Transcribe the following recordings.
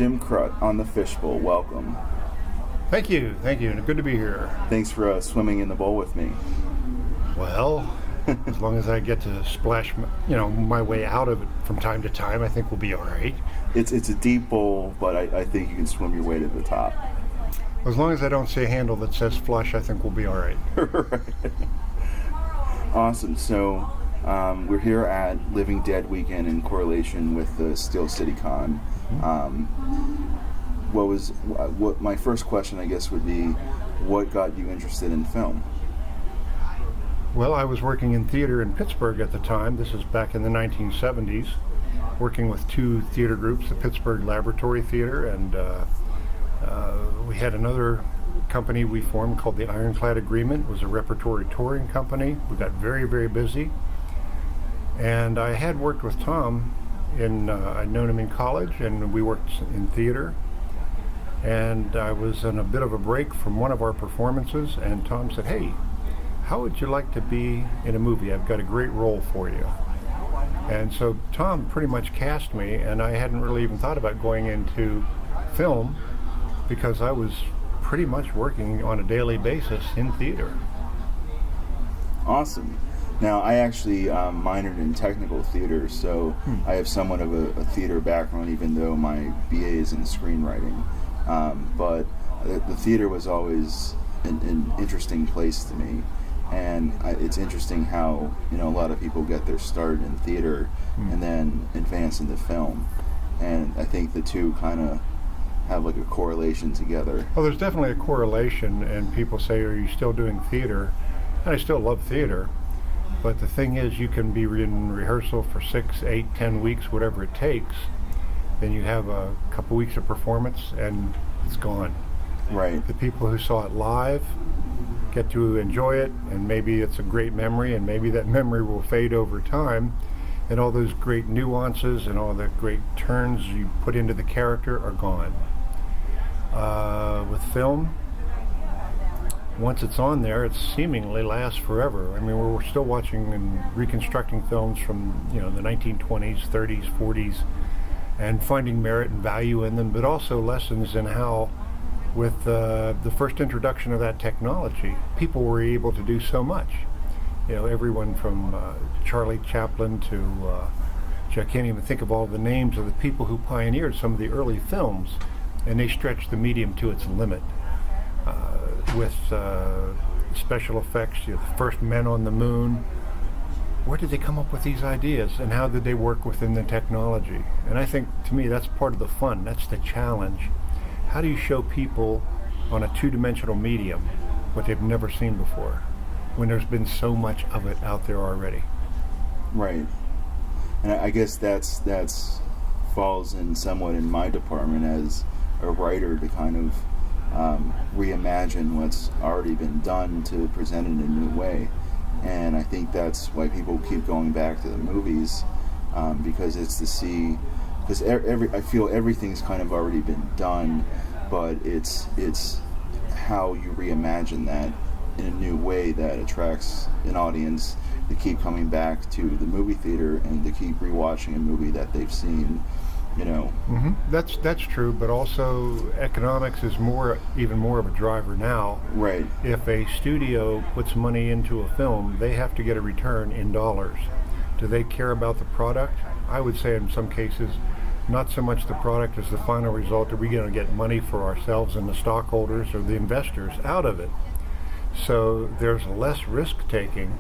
Jim Krut on the Fishbowl. Welcome. Thank you, and good to be here. Thanks for swimming in the bowl with me. Well, as long as I get to splash, my way out of it from time to time, I think we'll be all right. It's a deep bowl, but I think you can swim your way to the top. As long as I don't see a handle that says flush, I think we'll be all right. Right. Awesome. So we're here at Living Dead Weekend in correlation with the Steel City Con. What my first question, I guess, would be, what got you interested in film? Well, I was working in theater in Pittsburgh at the time. This is back in the 1970s, working with two theater groups, the Pittsburgh Laboratory Theater, and we had another company we formed called the Ironclad Agreement. It was a repertory touring company. We got very, very busy. And I had worked with Tom I'd known him in college, and we worked in theater. And I was on a bit of a break from one of our performances, and Tom said, "Hey, how would you like to be in a movie? I've got a great role for you." And so Tom pretty much cast me, and I hadn't really even thought about going into film because I was pretty much working on a daily basis in theater. Awesome. Now, I actually minored in technical theater, so I have somewhat of a theater background, even though my BA is in screenwriting. But the theater was always an interesting place to me, and it's interesting how a lot of people get their start in theater and then advance into film, and I think the two kind of have like a correlation together. Well, there's definitely a correlation, and people say, "Are you still doing theater?" And I still love theater, but the thing is, you can be in rehearsal for 6, 8, 10 weeks, whatever it takes. Then you have a couple weeks of performance, and it's gone. Right. The people who saw it live get to enjoy it, and maybe it's a great memory, and maybe that memory will fade over time, and all those great nuances and all the great turns you put into the character are gone. With film, once it's on there, it seemingly lasts forever. I mean, we're still watching and reconstructing films from the 1920s, 30s, 40s, and finding merit and value in them, but also lessons in how, with the first introduction of that technology, people were able to do so much. Everyone from Charlie Chaplin to I can't even think of all the names of the people who pioneered some of the early films, and they stretched the medium to its limit. With special effects, the first men on the moon. Where did they come up with these ideas, and how did they work within the technology? And I think, to me, that's part of the fun. That's the challenge. How do you show people on a two-dimensional medium what they've never seen before, when there's been so much of it out there already? Right. And I guess that's falls in somewhat in my department as a writer, to kind of reimagine what's already been done to present it in a new way. And I think that's why people keep going back to the movies, because it's to see, because I feel everything's kind of already been done, but it's how you reimagine that in a new way that attracts an audience to keep coming back to the movie theater and to keep rewatching a movie that they've seen. That's true, but also economics is even more of a driver now. Right. If a studio puts money into a film, they have to get a return in dollars. Do they care about the product? I would say in some cases, not so much the product as the final result. Are we going to get money for ourselves and the stockholders or the investors out of it? So there's less risk taking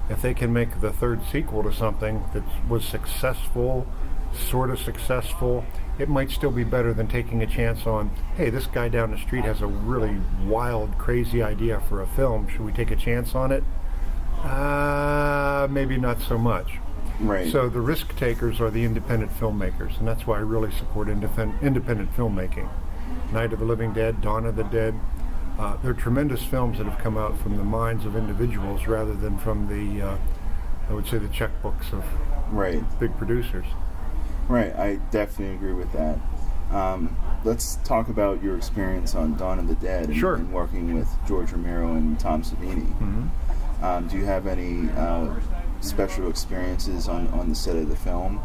if they can make the third sequel to something that was successful, sort of successful. It might still be better than taking a chance on, hey, this guy down the street has a really wild, crazy idea for a film. Should we take a chance on it? Maybe not so much. Right. So the risk takers are the independent filmmakers, and that's why I really support independent filmmaking. Night of the Living Dead, Dawn of the Dead. They're tremendous films that have come out from the minds of individuals rather than from the, I would say, the checkbooks of big producers. Right, I definitely agree with that. Let's talk about your experience on Dawn of the Dead and working with George Romero and Tom Savini. Mm-hmm. Do you have any special experiences on the set of the film?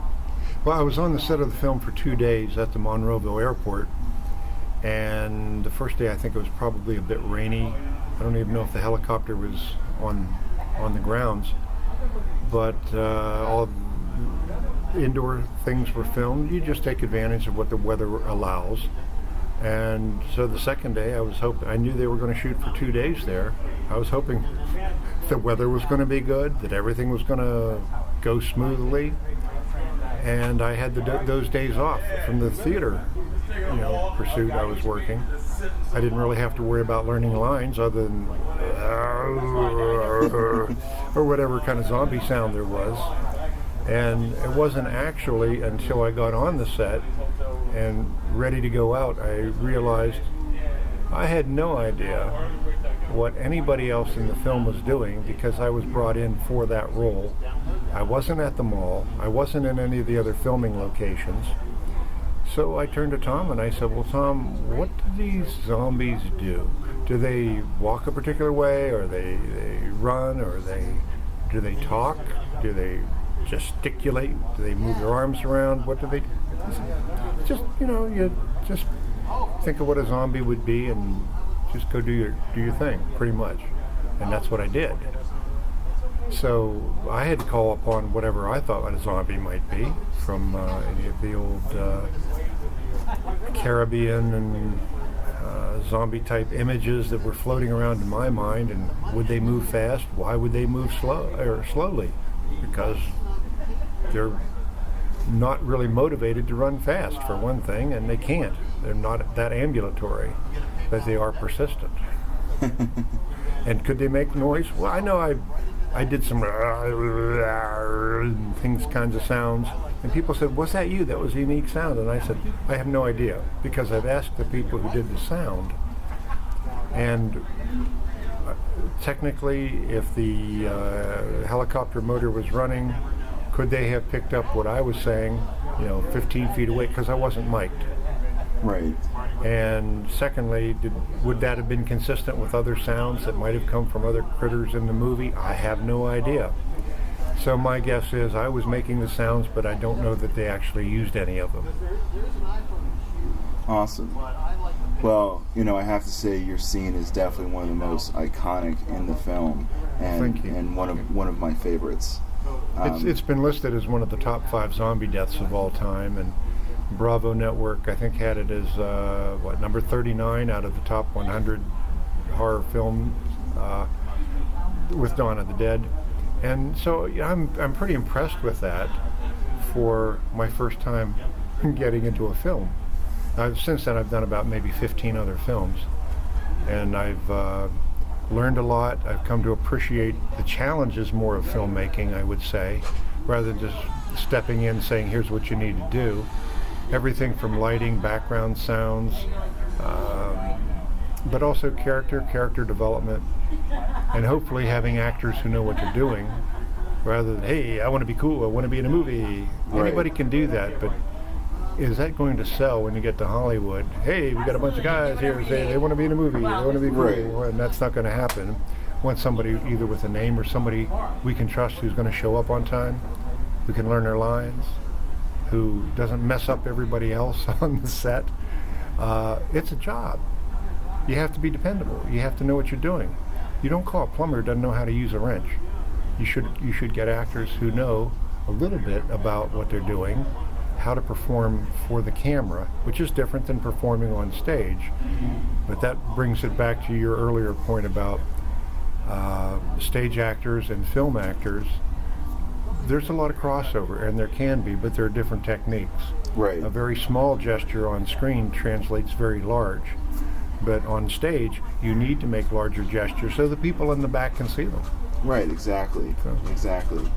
Well, I was on the set of the film for 2 days at the Monroeville Airport, and the first day I think it was probably a bit rainy. I don't even know if the helicopter was on the grounds, but all indoor things were filmed. You just take advantage of what the weather allows. And so the second day, I knew they were going to shoot for 2 days there. I was hoping the weather was going to be good, that everything was going to go smoothly. And I had those days off from the theater, pursuit I was working. I didn't really have to worry about learning lines other than or whatever kind of zombie sound there was. And it wasn't actually until I got on the set and ready to go out, I realized I had no idea what anybody else in the film was doing because I was brought in for that role. I wasn't at the mall. I wasn't in any of the other filming locations. So I turned to Tom and I said, well, Tom, what do these zombies do? Do they walk a particular way, or they run, or do they talk? Do they gesticulate? Do they move their arms around? What do they do? Just, you just think of what a zombie would be and just go do your thing, pretty much. And that's what I did. So I had to call upon whatever I thought a zombie might be from any of the old Caribbean and zombie-type images that were floating around in my mind. And would they move fast? Why would they move slowly? Because they're not really motivated to run fast, for one thing, and they can't. They're not that ambulatory, but they are persistent. And could they make noise? Well, I know I did some kinds of sounds, and people said, "Was that you? That was a unique sound." And I said, "I have no idea," because I've asked the people who did the sound, and technically, if the helicopter motor was running, could they have picked up what I was saying, 15 feet away, because I wasn't mic'd? Right. And secondly, would that have been consistent with other sounds that might have come from other critters in the movie? I have no idea. So my guess is I was making the sounds, but I don't know that they actually used any of them. Awesome. Well, I have to say your scene is definitely one of the most iconic in the film, and one of my favorites. It's been listed as one of the top 5 zombie deaths of all time, and Bravo Network, I think, had it as number 39 out of the top 100 horror films with Dawn of the Dead. And so I'm pretty impressed with that for my first time getting into a film. Since then, I've done about maybe 15 other films, and I've learned a lot. I've come to appreciate the challenges more of filmmaking, I would say, rather than just stepping in saying, here's what you need to do. Everything from lighting, background sounds, but also character development, and hopefully having actors who know what they're doing, rather than, hey, I want to be cool, I want to be in a movie. Right. Anybody can do that, but is that going to sell when you get to Hollywood? Hey, we got a bunch of guys here saying they want to be in a movie, they want to be cool, right. And that's not going to happen. Want somebody either with a name or somebody we can trust who's going to show up on time, who can learn their lines, who doesn't mess up everybody else on the set. It's a job. You have to be dependable. You have to know what you're doing. You don't call a plumber who doesn't know how to use a wrench. You should get actors who know a little bit about what they're doing, how to perform for the camera, which is different than performing on stage. But that brings it back to your earlier point about stage actors and film actors. There's a lot of crossover, and there can be, but there are different techniques. Right. A very small gesture on screen translates very large, but on stage you need to make larger gestures so the people in the back can see them. Right, exactly. Exactly.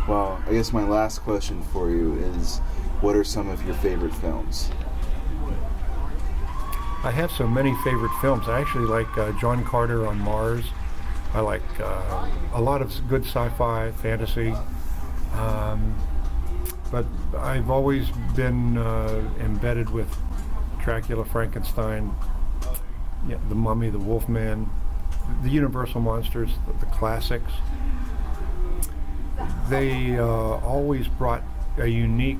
Well, I guess my last question for you is, what are some of your favorite films? I have so many favorite films. I actually like John Carter on Mars. I like a lot of good sci-fi, fantasy. But I've always been embedded with Dracula, Frankenstein, the Mummy, the Wolfman, the Universal monsters, the classics. They always brought a unique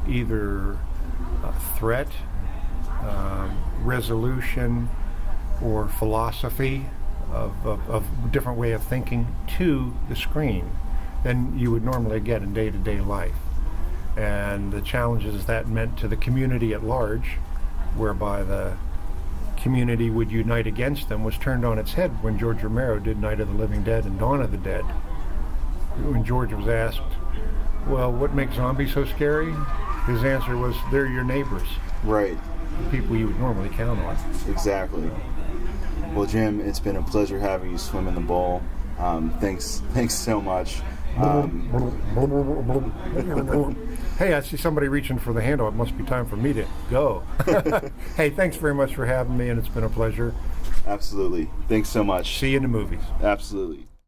either threat, resolution, or philosophy of different way of thinking to the screen than you would normally get in day-to-day life. And the challenges that meant to the community at large, whereby the community would unite against them, was turned on its head when George Romero did Night of the Living Dead and Dawn of the Dead. When George was asked, well, what makes zombies so scary? His answer was, they're your neighbors. Right. The people you would normally count on. Exactly. Well, Jim, it's been a pleasure having you swim in the bowl. Thanks so much. Hey, I see somebody reaching for the handle. It must be time for me to go. Hey, thanks very much for having me, and it's been a pleasure. Absolutely. Thanks so much. See you in the movies. Absolutely.